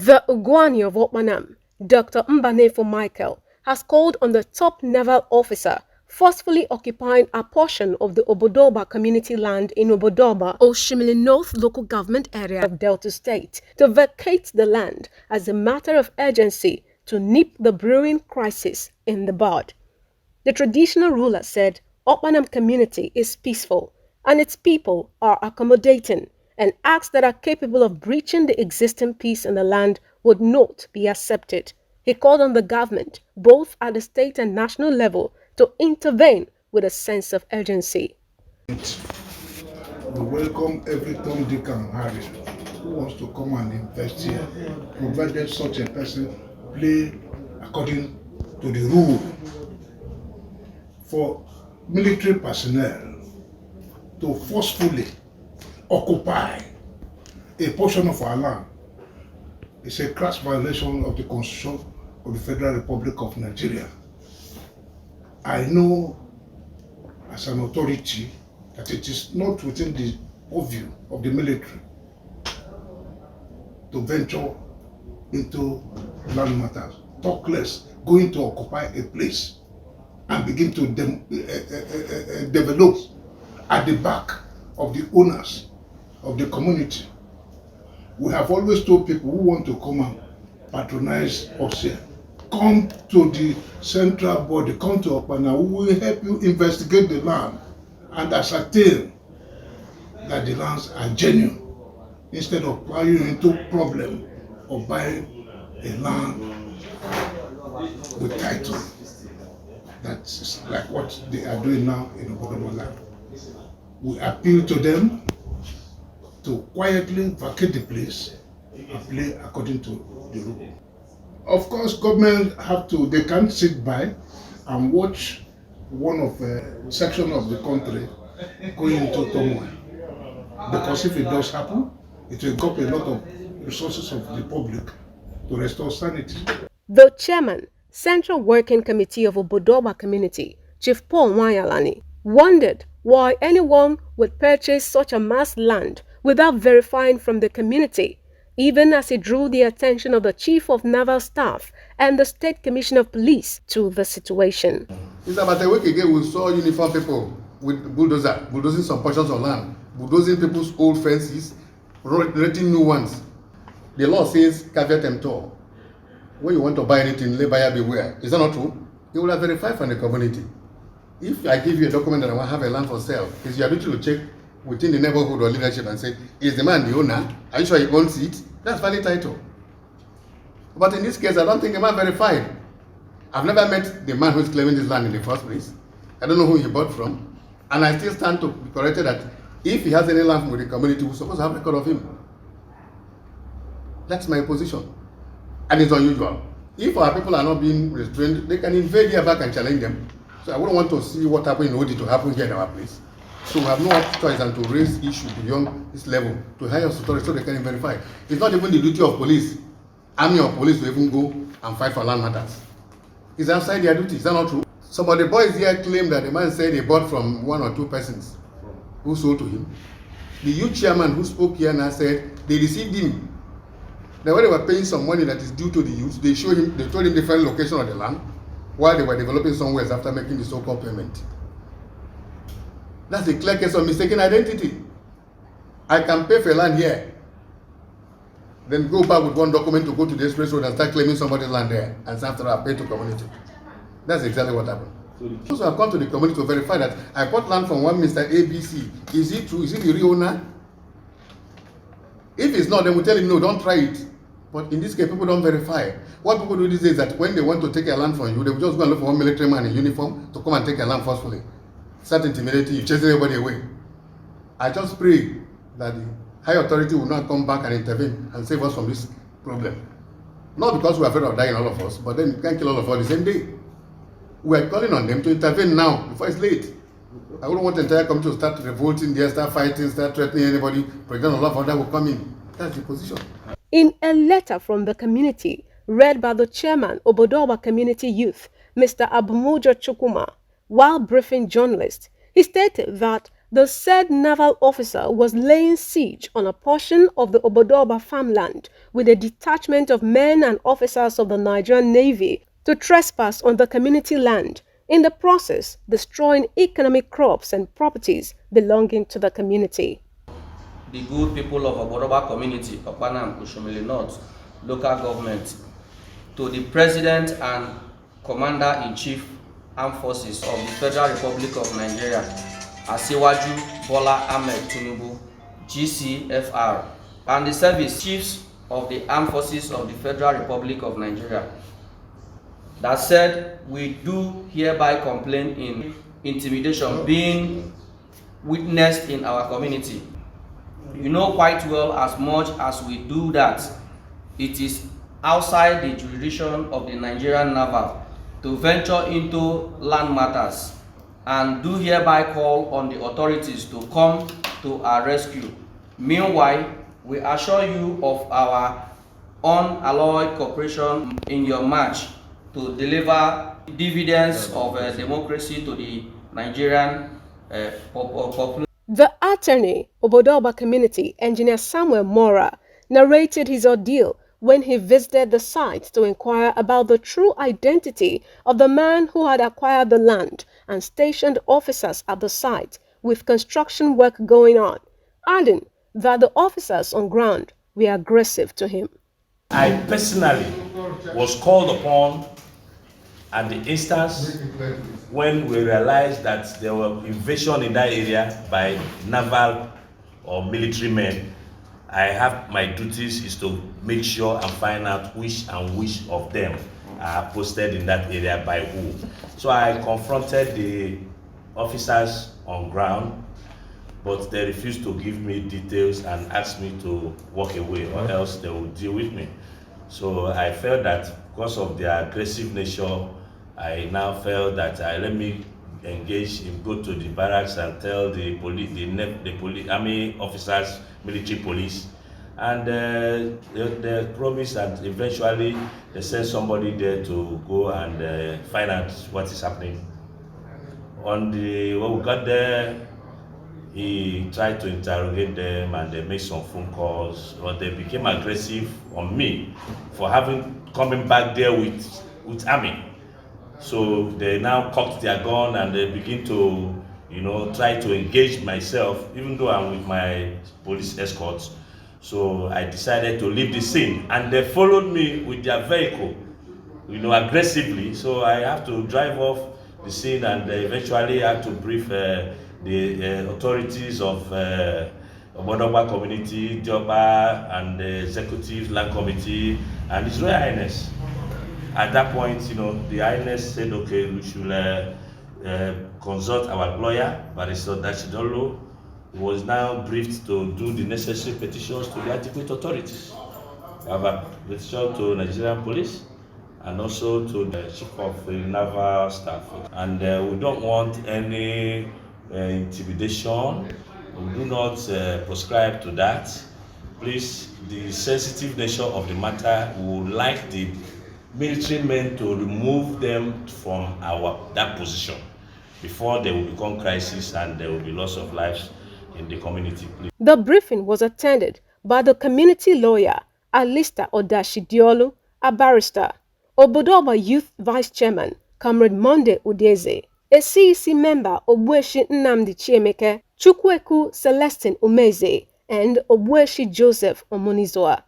The Ugwani of Okpanam, Dr. Mbanefo Michael, has called on the top naval officer forcefully occupying a portion of the Obodogba community land in Obodogba, Oshimili North local government area of Delta State, to vacate the land as a matter of urgency to nip the brewing crisis in the bud. The traditional ruler said Okpanam community is peaceful and its people are accommodating, and acts that are capable of breaching the existing peace in the land would not be accepted. He called on the government, both at the state and national level, to intervene with a sense of urgency. We welcome every Tom, Dick and Harry who wants to come and invest here, provided such a person play according to the rule. For military personnel to forcefully occupy a portion of our land is a crass violation of the Constitution of the Federal Republic of Nigeria. I know as an authority that it is not within the purview of the military to venture into land matters, talk less, going to occupy a place and begin to develop at the back of the owners of the community. We have always told people who want to come and patronize us here, come to the central body, come to Okpanam, we will help you investigate the land and ascertain that the lands are genuine, instead of plunging into problem of buying a land with title. That's like what they are doing now in Obodogba land. We appeal to them to quietly vacate the place and play according to the rule. Of course, government they can't sit by and watch one of a section of the country going into turmoil. Because if it does happen, it will cost a lot of resources of the public to restore sanity. The chairman, Central Working Committee of Obodogba Community, Chief Paul Wanyalani, wondered why anyone would purchase such a mass land without verifying from the community, even as he drew the attention of the Chief of Naval Staff and the State Commissioner of Police to the situation. It's about a week ago we saw uniformed people with bulldozing some portions of land, bulldozing people's old fences, erecting new ones. The law says caveat emptor. When you want to buy anything, lay buyer beware. Is that not true? You will have verified from the community. If I give you a document that I want to have a land for sale, it's your duty to check within the neighborhood or leadership and say, is the man the owner? Are you sure he owns it? That's valid title. But in this case, I don't think the man verified. I've never met the man who's claiming this land in the first place. I don't know who he bought from. And I still stand to be corrected that if he has any land with the community, we're supposed to have a record of him. That's my position. And it's unusual. If our people are not being restrained, they can invade here back and challenge them. So I wouldn't want to see what happened in Odi to happen here in our place. So we have no choice than to raise issues beyond this level to higher authorities so they can verify. It's not even the duty of police, army or police to even go and fight for land matters. It's outside their duty. Is that not true? Some of the boys here claim that the man said he bought from one or two persons who sold to him. The youth chairman who spoke here now said they received him. Now when they were paying some money that is due to the youth, they told him the different location of the land while they were developing somewhere after making the so-called payment. That's a clear case of mistaken identity. I can pay for land here, then go back with one document to go to the express road and start claiming somebody's land there, and after I pay to community. That's exactly what happened. So I've come to the community to verify that I bought land from one Mr. ABC. Is it true? Is he the real owner? If it's not, then we tell him, no, don't try it. But in this case, people don't verify. What people do these days is that when they want to take a land from you, they will just go and look for one military man in uniform to come and take a land forcefully. Start intimidating you, chasing everybody away. I just pray that the high authority will not come back and intervene and save us from this problem. Not because we're afraid of dying, all of us, but then you can't kill all of us the same day. We are calling on them to intervene now, before it's late. I wouldn't want the entire community to start revolting there, start fighting, start threatening anybody, pretend a lot of others will come in. That's the position. In a letter from the community, read by the chairman, Obodogba Community Youth, Mr. Abumujo Chukuma, while briefing journalists, he stated that the said naval officer was laying siege on a portion of the Obodogba farmland with a detachment of men and officers of the Nigerian Navy to trespass on the community land, in the process destroying economic crops and properties belonging to the community. The good people of Obodogba community, Okpanam, Oshomili North, local government, to the President and Commander-in-Chief Armed Forces of the Federal Republic of Nigeria, Asiwaju Bola Ahmed Tinubu, GCFR, and the service chiefs of the Armed Forces of the Federal Republic of Nigeria. That said, we do hereby complain in intimidation being witnessed in our community. You know quite well, as much as we do that, it is outside the jurisdiction of the Nigerian Naval to venture into land matters, and do hereby call on the authorities to come to our rescue. Meanwhile, we assure you of our unalloyed cooperation in your march to deliver dividends of democracy to the Nigerian population. The attorney, Obodogba community, Engineer Samuel Mora, narrated his ordeal when he visited the site to inquire about the true identity of the man who had acquired the land and stationed officers at the site with construction work going on, adding that the officers on ground were aggressive to him. I personally was called upon at the instance when we realized that there were invasion in that area by naval or military men. I have my duties is to make sure and find out which of them are posted in that area by who. So I confronted the officers on ground, but they refused to give me details and asked me to walk away, or else they would deal with me. So I felt that because of their aggressive nature, I now felt that let me engage in, go to the barracks and tell the police, the army officers, military police, and they promised that eventually they send somebody there to go and find out what is happening. When we got there, he tried to interrogate them and they made some phone calls, but they became aggressive on me for coming back there with army. So they now cocked their gun and they begin to, try to engage myself, even though I'm with my police escorts. So I decided to leave the scene, and they followed me with their vehicle, aggressively. So I have to drive off the scene, and eventually had to brief the authorities of Obodogba community, Joba, and the executive land committee, and His Royal Highness. At that point, the Highness said, okay, we should consult our lawyer, Barrister Dachidolo, who was now briefed to do the necessary petitions to the adequate authorities. We have a petition to Nigerian police and also to the chief of the naval staff. And we don't want any intimidation. We do not prescribe to that. Please, the sensitive nature of the matter, we would like the military men to remove them from that position before there will become crisis and there will be loss of lives in the community. Please. The briefing was attended by the community lawyer, Alista Odashidiolu, a barrister, Obodogba Youth Vice Chairman, Comrade Monday Udeze, a CEC member, Ogbueshi Nnamdi Chiemeke, Chukweku Celestine Umeze, and Ogbueshi Joseph Omonizoa.